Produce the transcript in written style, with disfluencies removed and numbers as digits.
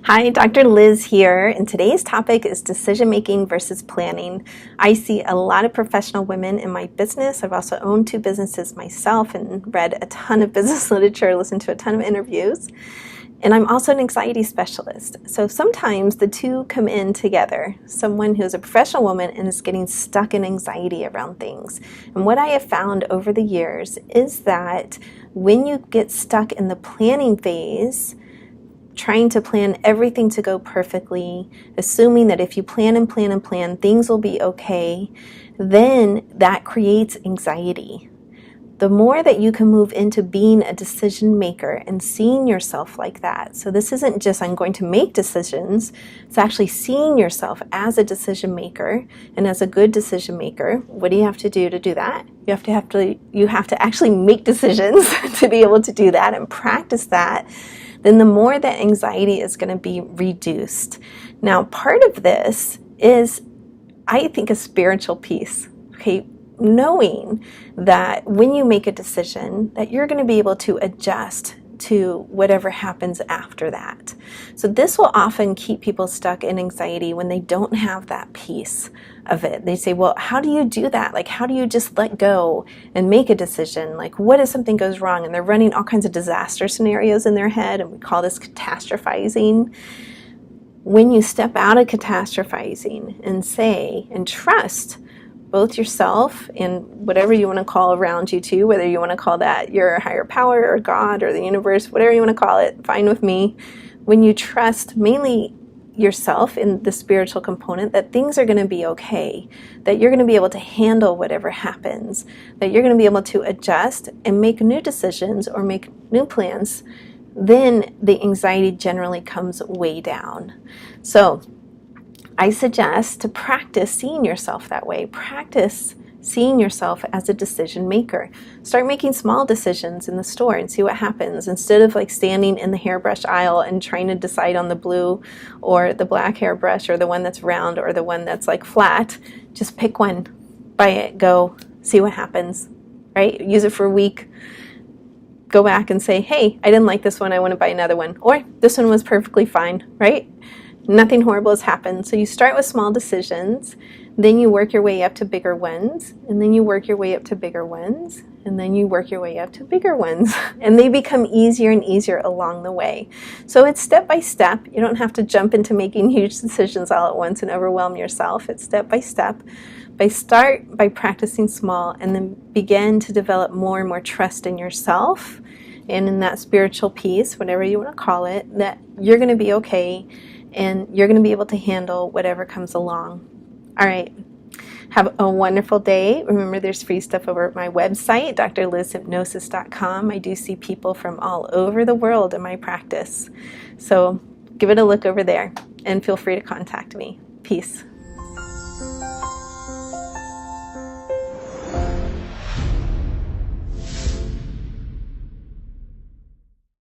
Hi, Dr. Liz here, and today's topic is decision making versus planning. I see a lot of professional women in my business. I've also owned 2 businesses myself and read a ton of business literature, listened to a ton of interviews. And I'm also an anxiety specialist. So sometimes the two come in together. Someone who's a professional woman and is getting stuck in anxiety around things. And what I have found over the years is that when you get stuck in the planning phase, trying to plan everything to go perfectly, assuming that if you plan and plan and plan, things will be okay, then that creates anxiety. The more that you can move into being a decision maker and seeing yourself like that. So this isn't just I'm going to make decisions, it's actually seeing yourself as a decision maker and as a good decision maker. What do you have to do that? You have to actually make decisions to be able to do that and practice that. Then the more that anxiety is going to be reduced. Now, part of this is, I think, a spiritual piece. Okay, knowing that when you make a decision that you're going to be able to adjust to whatever happens after that. So this will often keep people stuck in anxiety when they don't have that piece of it. They say, well, how do you do that? Like, how do you just let go and make a decision? Like, what if something goes wrong? And they're running all kinds of disaster scenarios in their head, and we call this catastrophizing. When you step out of catastrophizing and say and trust both yourself and whatever you want to call around you too, whether you want to call that your higher power or God or the universe, whatever you want to call it, fine with me. When you trust mainly yourself in the spiritual component, that things are going to be okay, that you're going to be able to handle whatever happens, that you're going to be able to adjust and make new decisions or make new plans, then the anxiety generally comes way down. So I suggest to practice seeing yourself that way. Practice seeing yourself as a decision maker. Start making small decisions in the store and see what happens. Instead of like standing in the hairbrush aisle and trying to decide on the blue or the black hairbrush or the one that's round or the one that's like flat, just pick one, buy it, go, see what happens, right? Use it for a week. Go back and say, hey, I didn't like this one, I want to buy another one. Or this one was perfectly fine, right? Nothing horrible has happened. So you start with small decisions, then you work your way up to bigger ones, and then you work your way up to bigger ones, and then you work your way up to bigger ones. And they become easier and easier along the way. So it's step by step. You don't have to jump into making huge decisions all at once and overwhelm yourself. It's step by step. Start by practicing small and then begin to develop more and more trust in yourself and in that spiritual piece, whatever you want to call it, that you're going to be okay and you're going to be able to handle whatever comes along. All right. Have a wonderful day. Remember, there's free stuff over at my website, drlizhypnosis.com. I do see people from all over the world in my practice. So give it a look over there and feel free to contact me. Peace.